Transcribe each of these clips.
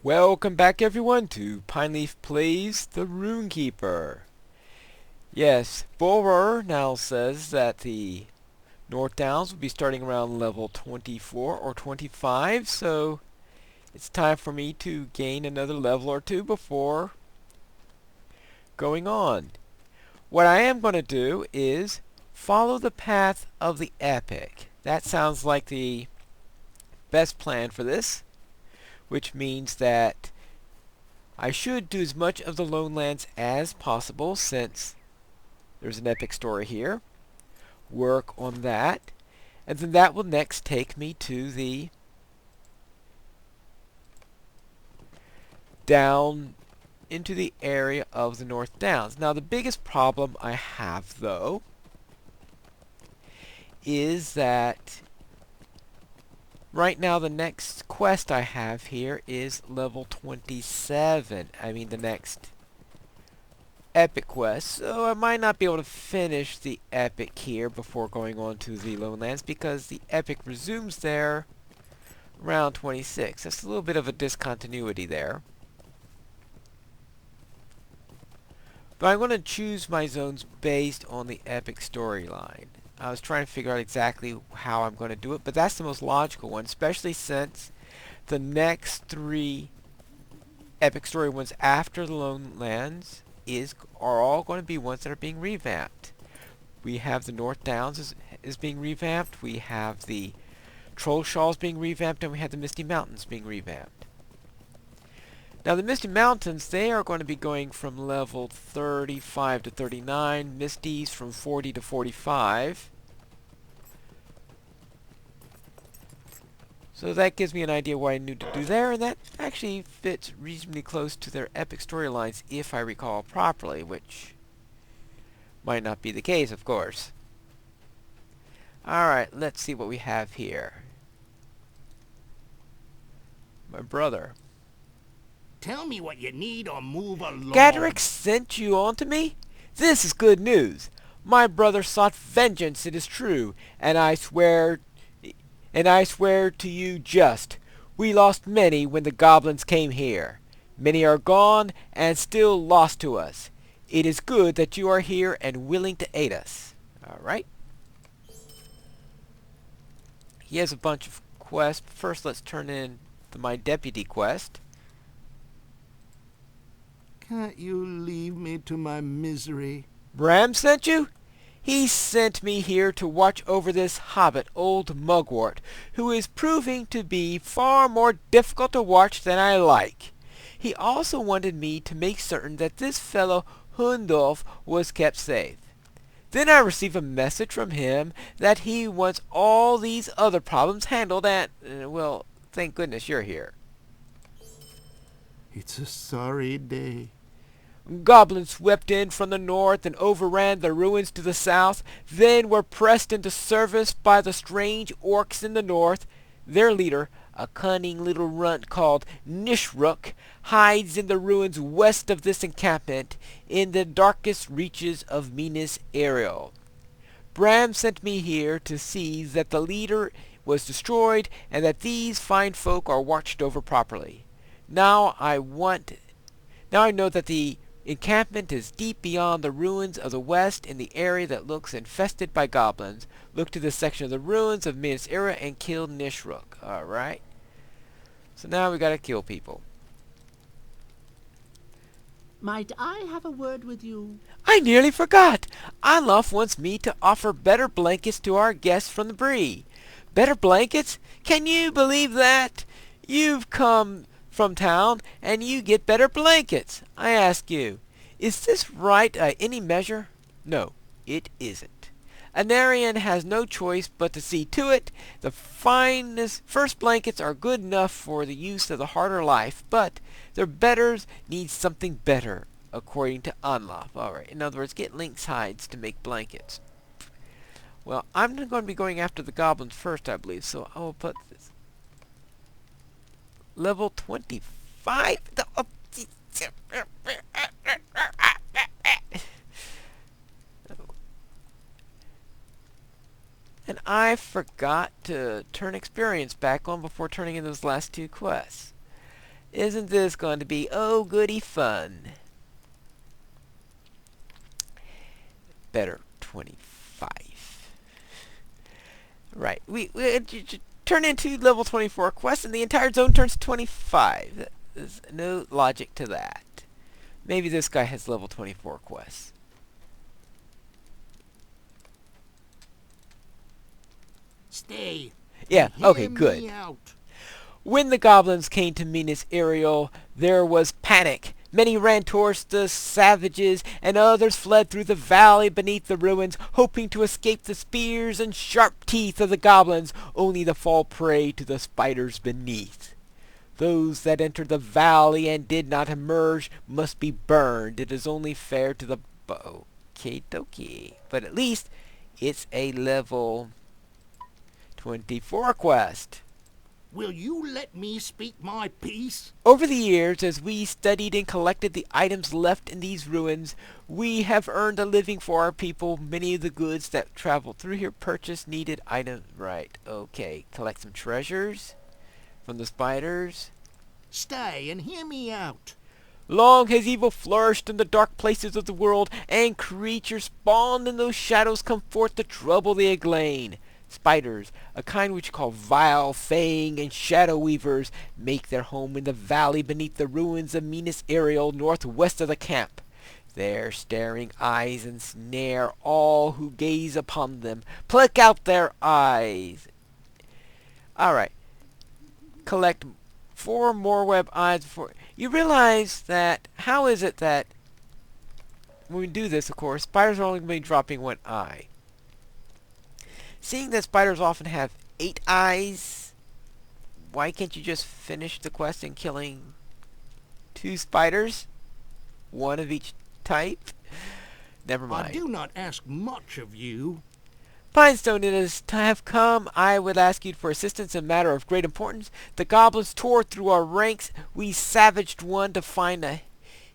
Welcome back everyone to Pineleaf Plays the Rune-keeper. Yes, Borer now says that the North Downs will be starting around level 24 or 25, so it's time for me to gain another level or two before going on. What I am going to do is follow the path of the epic. That sounds like the best plan for this, which means that I should do as much of the Lone Lands as possible since there's an epic story here. Work on that. And then that will next take me to the down into the area of the North Downs. Now the biggest problem I have though is that right now the next quest I have here is level 27. I mean the next epic quest, so I might not be able to finish the epic here before going on to the Lone Lands because the epic resumes there around 26. That's a little bit of a discontinuity there. But I'm going to choose my zones based on the epic storyline. I was trying to figure out exactly how I'm going to do it, but that's the most logical one, especially since the next three epic story ones after the Lone Lands are all going to be ones that are being revamped. We have the North Downs is being revamped, we have the Troll Shawls being revamped, and we have the Misty Mountains being revamped. Now the Misty Mountains, they are going to be going from level 35 to 39, Misties from 40 to 45. So that gives me an idea what I need to do there, and that actually fits reasonably close to their epic storylines if I recall properly, which might not be the case, of course. Alright, let's see what we have here. My brother. Tell me what you need or move along. Gadrick sent you on to me? This is good news. My brother sought vengeance, it is true, and I swear to you just. We lost many when the goblins came here. Many are gone and still lost to us. It is good that you are here and willing to aid us. Alright. He has a bunch of quests. First, let's turn in my deputy quest. Can't you leave me to my misery? Bram sent you? He sent me here to watch over this hobbit, old Mugwort, who is proving to be far more difficult to watch than I like. He also wanted me to make certain that this fellow Hundolf was kept safe. Then I received a message from him that he wants all these other problems handled and, well, thank goodness you're here. It's a sorry day. Goblins swept in from the north and overran the ruins to the south, then were pressed into service by the strange orcs in the north. Their leader, a cunning little runt called Nishruk, hides in the ruins west of this encampment, in the darkest reaches of Minas Ariel. Bram sent me here to see that the leader was destroyed and that these fine folk are watched over properly. Now I know that the encampment is deep beyond the ruins of the west in the area that looks infested by goblins. Look to this section of the ruins of Minas Area and kill Nishruk. Alright. So now we gotta kill people. Might I have a word with you? I nearly forgot. Anlof wants me to offer better blankets to our guests from the Bree. Better blankets? Can you believe that? You've come from town, and you get better blankets. I ask you, is this right any measure? No, it isn't. Anarian has no choice but to see to it. The finest first blankets are good enough for the use of the harder life, but their betters need something better, according to Anlof. Alright, in other words, get lynx hides to make blankets. Well, I'm going to be going after the goblins first, I believe, so I will put this. Level 25? And I forgot to turn experience back on before turning in those last 2 quests. Isn't this going to be, oh goody fun? Better 25. Right. We turn into level 24 quests and the entire zone turns 25. There's no logic to that. Maybe this guy has level 24 quests. Stay. Yeah, okay, Hear good. me out. When the goblins came to Minas Ithil, there was panic. Many ran towards the savages, and others fled through the valley beneath the ruins, hoping to escape the spears and sharp teeth of the goblins, only to fall prey to the spiders beneath. Those that entered the valley and did not emerge must be burned. It is only fair to the... Okie dokie. But at least it's a level 24 quest. Will you let me speak my piece? Over the years, as we studied and collected the items left in these ruins, we have earned a living for our people. Many of the goods that traveled through here purchased needed items. Right, okay. Collect some treasures from the spiders. Stay and hear me out. Long has evil flourished in the dark places of the world, and creatures spawned in those shadows come forth to trouble the Aglain. Spiders, a kind which you call vile, fang, and shadow weavers, make their home in the valley beneath the ruins of Minas Ithil, northwest of the camp. Their staring eyes ensnare all who gaze upon them. Pluck out their eyes. Alright. Collect 4 more web eyes before... You realize that... How is it that... When we do this, of course, spiders are only going to be dropping 1 eye. Seeing that spiders often have 8 eyes, why can't you just finish the quest in killing 2 spiders? 1 of each type? Never mind. I do not ask much of you. Pinestone, it is to have come. I would ask you for assistance in a matter of great importance. The goblins tore through our ranks. We savaged one to find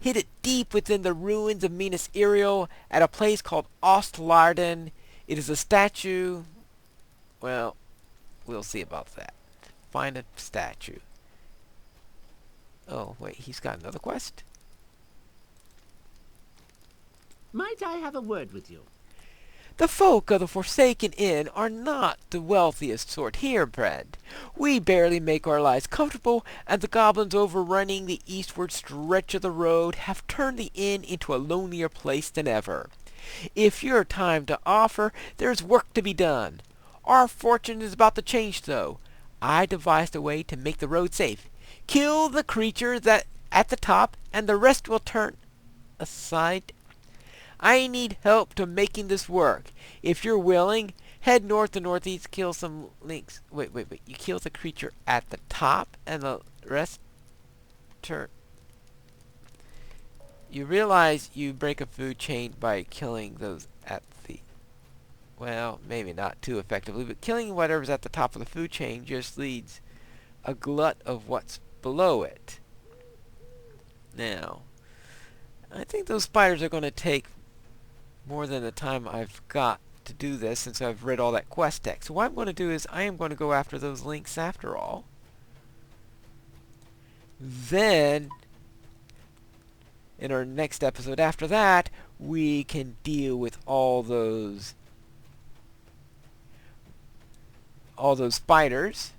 hid it deep within the ruins of Minas Ithil at a place called Ostlarden. It is a statue. Well, we'll see about that. Find a statue. Oh, wait, he's got another quest? Might I have a word with you? The folk of the Forsaken Inn are not the wealthiest sort here, Brad. We barely make our lives comfortable, and the goblins overrunning the eastward stretch of the road have turned the inn into a lonelier place than ever. If you're time to offer, there's work to be done. Our fortune is about to change, though. I devised a way to make the road safe. Kill the creature that at the top, and the rest will turn aside. I need help to making this work. If you're willing, head north to northeast, kill some Lynx. Wait. You kill the creature at the top, and the rest turn... You realize you break a food chain by killing those at the... Well, maybe not too effectively, but killing whatever's at the top of the food chain just leads a glut of what's below it. Now, I think those spiders are going to take more than the time I've got to do this since I've read all that quest text. So what I'm going to do is I am going to go after those Lynx after all. Then, in our next episode after that, we can deal with all those spiders,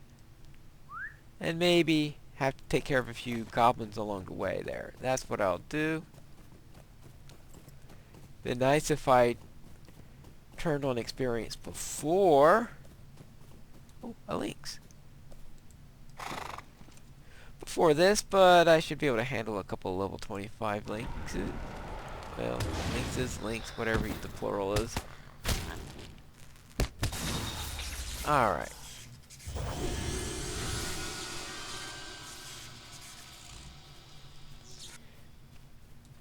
and maybe have to take care of a few goblins along the way there. That's what I'll do. Been nice if I turned on experience before. Oh, a Lynx. Before this, but I should be able to handle a couple of level 25 Lynxes. Well, Lynxes, Lynx, whatever the plural is. Alright.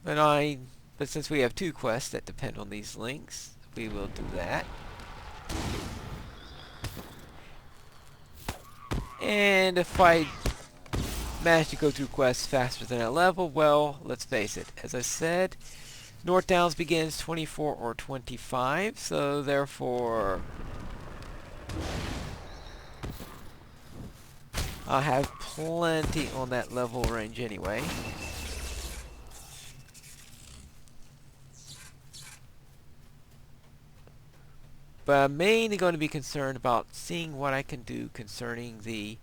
But since we have 2 quests that depend on these Lynx, we will do that. And if I manage to go through quests faster than that level, well, let's face it. As I said, North Downs begins 24 or 25, so therefore I have plenty on that level range anyway. But I'm mainly going to be concerned about seeing what I can do concerning the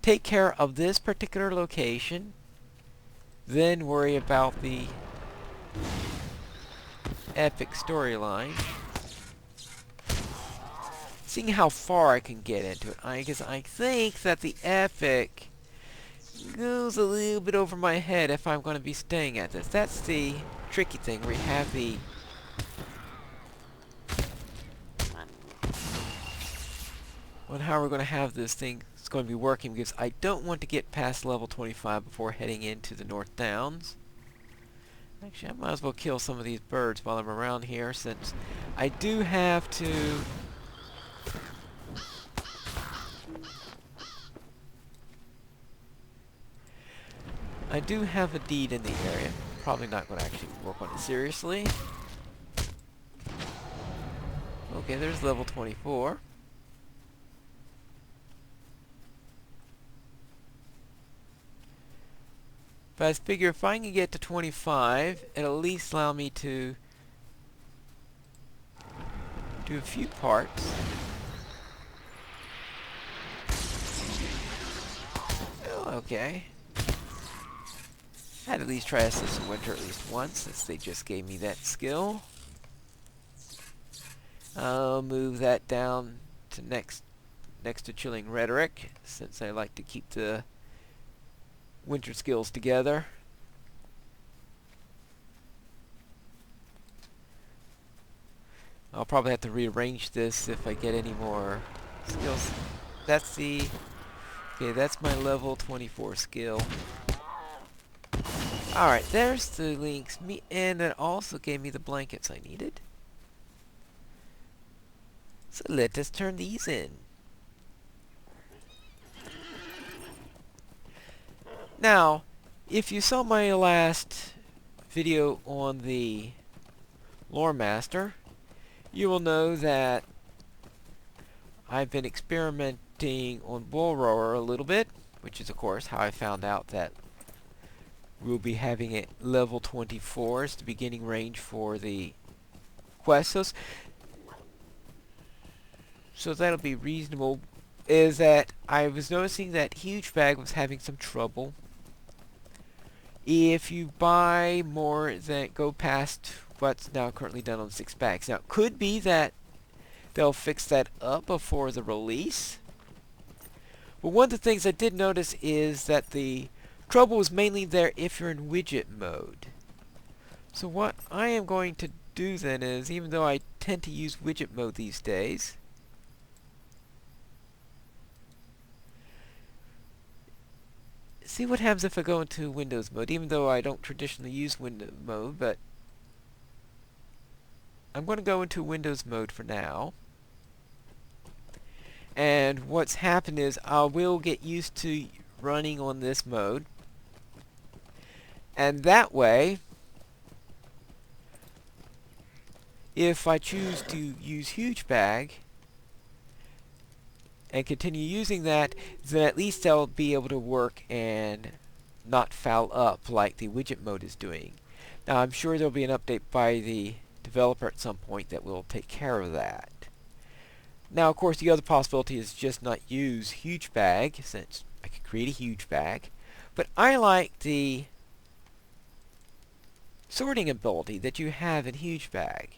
take care of this particular location, then worry about the epic storyline. Seeing how far I can get into it. I think that the epic goes a little bit over my head if I'm going to be staying at this. That's the tricky thing where you have the on how we're going to have this thing is going to be working, because I don't want to get past level 25 before heading into the North Downs. Actually, I might as well kill some of these birds while I'm around here, since I do have to have a deed in the area. Probably not going to actually work on it seriously. Okay, there's level 24. But I figure if I can get to 25, it'll at least allow me to do a few parts. Oh, okay. I'd at least try Assist in Winter at least once, since they just gave me that skill. I'll move that down to next to Chilling Rhetoric, since I like to keep the winter skills together. I'll probably have to rearrange this if I get any more skills. Okay, that's my level 24 skill. Alright, there's the Lynx, and it also gave me the blankets I needed. So let us turn these in. Now, if you saw my last video on the Lore Master, you will know that I've been experimenting on Bull Roar a little bit, which is of course how I found out that we'll be having a level 24 as the beginning range for the quest. So that'll be reasonable. Is that I was noticing that Huge Bag was having some trouble. If you buy more than go past what's now currently done on 6 bags. Now, it could be that they'll fix that up before the release. But one of the things I did notice is that the trouble is mainly there if you're in widget mode. So what I am going to do then is, even though I tend to use widget mode these days, see what happens if I go into Windows mode, even though I don't traditionally use Windows mode, but I'm going to go into Windows mode for now. And what's happened is I will get used to running on this mode. And that way, if I choose to use Huge Bag and continue using that, then at least I'll be able to work and not foul up like the widget mode is doing. Now, I'm sure there'll be an update by the developer at some point that will take care of that. Now, of course, the other possibility is just not use Huge Bag, since I could create a Huge Bag. But I like the sorting ability that you have in Huge Bag.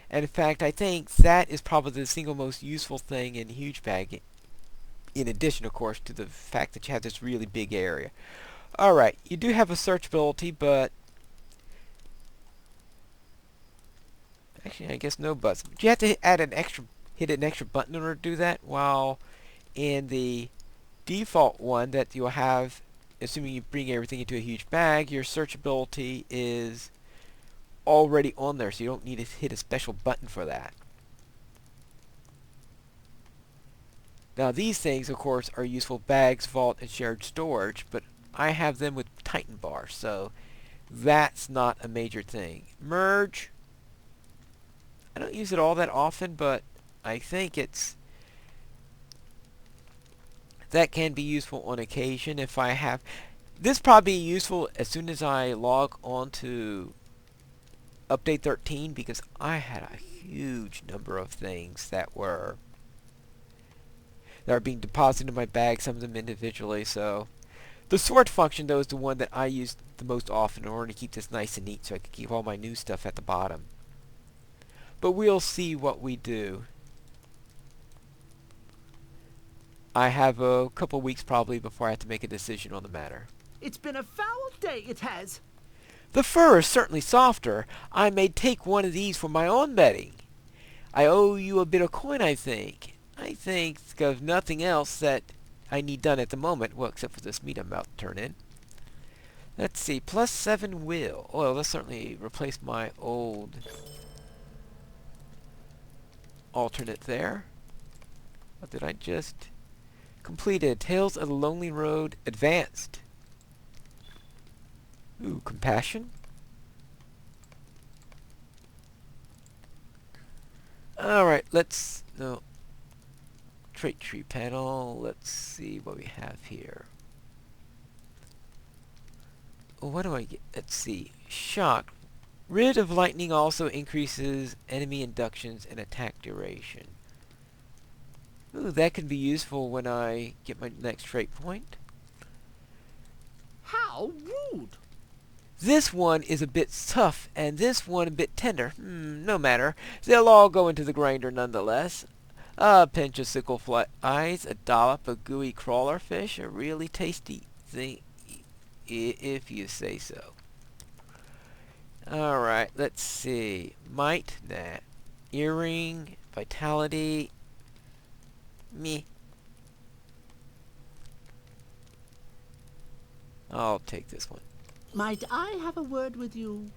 And in fact, I think that is probably the single most useful thing in Huge Bag, in addition, of course, to the fact that you have this really big area. Alright, you do have a search ability, but actually, I guess no buts. But you have to hit an extra button in order to do that, while in the default one that you'll have, assuming you bring everything into a Huge Bag, your search ability is already on there, so you don't need to hit a special button for that. Now, these things, of course, are useful: bags, vault, and shared storage, but I have them with Titan Bar, so that's not a major thing. Merge, I don't use it all that often, but I think that can be useful on occasion if I have. This probably be useful as soon as I log on to update 13 because I had a huge number of things that are being deposited in my bag, some of them individually. So the sort function though is the one that I use the most often in order to keep this nice and neat so I can keep all my new stuff at the bottom. But we'll see what we do. I have a couple weeks probably before I have to make a decision on the matter. It's been a foul day, it has. The fur is certainly softer. I may take one of these for my own bedding. I owe you a bit of coin, I think. I think of nothing else that I need done at the moment. Well, except for this meat I'm about to turn in. Let's see. +7 will. Oh, let's certainly replace my old alternate there. What did I just... Completed. Tales of the Lonely Road Advanced. Ooh, compassion. Alright, let's... No. Trait tree panel. Let's see what we have here. Oh, what do I get? Let's see. Shock. Rid of lightning also increases enemy inductions and attack duration. Ooh, that could be useful when I get my next trait point. How rude! This one is a bit tough, and this one a bit tender. No matter. They'll all go into the grinder nonetheless. A pinch of sicklefly eyes, a dollop of gooey crawler fish, a really tasty thing, if you say so. Alright, let's see. Might, nah. Earring, vitality, meh. I'll take this one. Might I have a word with you?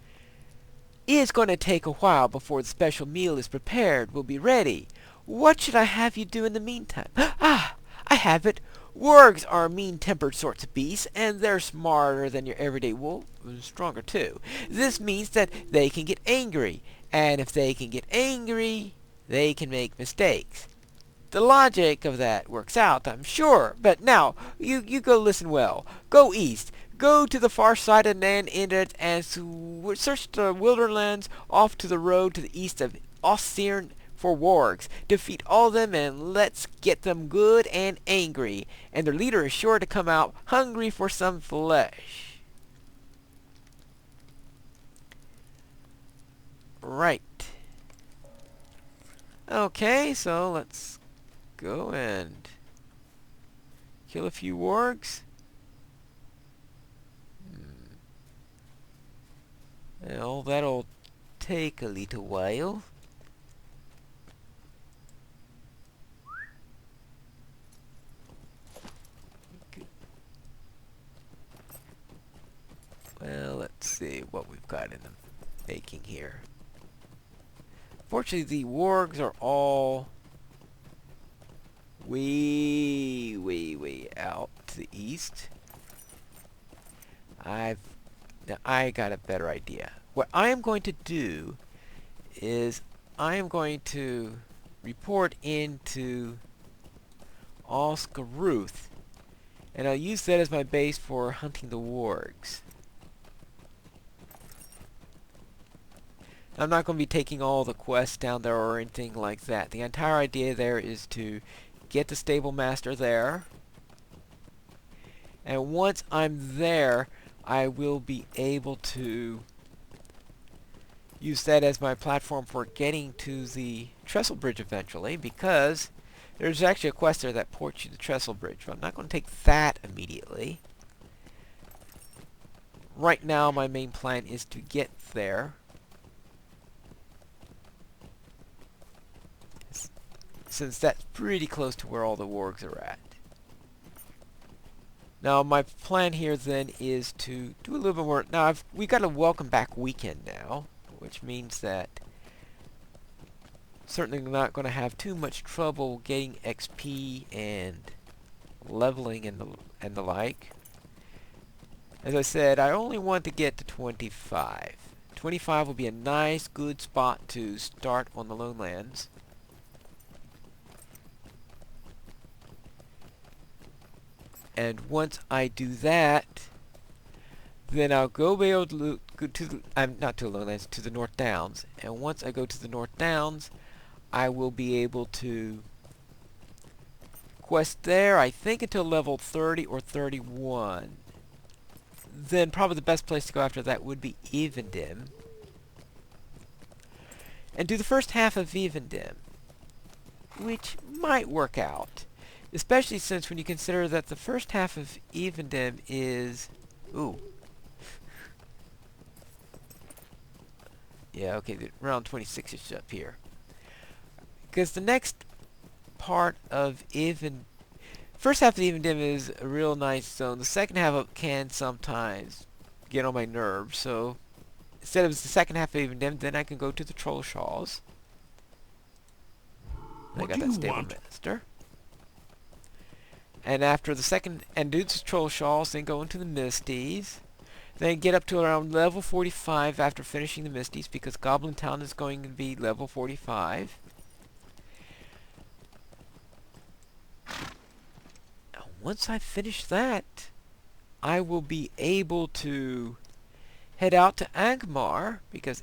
It's going to take a while before the special meal is prepared. We'll be ready. What should I have you do in the meantime? Ah, I have it. Wargs are mean-tempered sorts of beasts, and they're smarter than your everyday wolf, stronger too. This means that they can get angry, and if they can get angry, they can make mistakes. The logic of that works out, I'm sure, but now, you go listen well. Go east. Go to the far side and then enter it and search the wilderness off to the road to the east of Ossirn for wargs. Defeat all of them and let's get them good and angry. And their leader is sure to come out hungry for some flesh. Right. Okay, so let's go and kill a few wargs. Well, that'll take a little while. Well, let's see what we've got in the making here. Fortunately, the wargs are all way out to the east. Now I got a better idea. What I am going to do is I am going to report into Oscaruth, and I'll use that as my base for hunting the wargs. I'm not going to be taking all the quests down there or anything like that. The entire idea there is to get the stable master there, and once I'm there, I will be able to use that as my platform for getting to the trestle bridge eventually, because there's actually a quest there that ports you to the trestle bridge, but I'm not going to take that immediately. Right now my main plan is to get there, since that's pretty close to where all the wargs are at. Now my plan here then is to do a little bit more. Now we got a welcome back weekend now, which means that certainly not going to have too much trouble getting XP and leveling and the like. As I said, I only want to get to 25. 25 will be a nice good spot to start on the Lowlands. And once I do that, then I'll go to the, not to the lowlands, to the North Downs. And once I go to the North Downs, I will be able to quest there, I think until level 30 or 31. Then probably the best place to go after that would be Evendim. And do the first half of Evendim, which might work out. Especially since when you consider that the first half of Evendim is... Ooh. Yeah, okay, around 26-ish up here. Because the next part of first half of Evendim is a real nice zone. The second half can sometimes get on my nerves, so instead of the second half of Evendim, then I can go to the Troll Shaws. I got that stable master. And after the second, and do the Troll Shaws, then go into the Misties. Then get up to around level 45 after finishing the Misties, because Goblin Town is going to be level 45. Now, once I finish that, I will be able to head out to Angmar,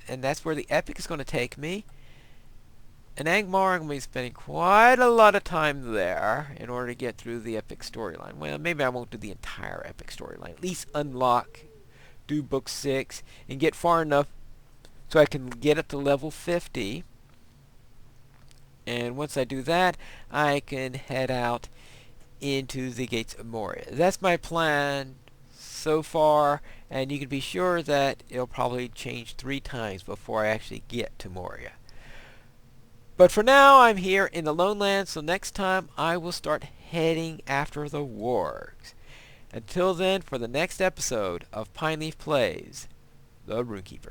and that's where the Epic is going to take me. And Angmar, I'm going to be spending quite a lot of time there in order to get through the Epic storyline. Well, maybe I won't do the entire Epic storyline. At least unlock, do Book 6, and get far enough so I can get up to level 50. And once I do that, I can head out into the Gates of Moria. That's my plan so far, and you can be sure that it'll probably change 3 times before I actually get to Moria. But for now, I'm here in the Lone Lands, so next time I will start heading after the wargs. Until then, for the next episode of Pineleaf Plays, the Rune-keeper.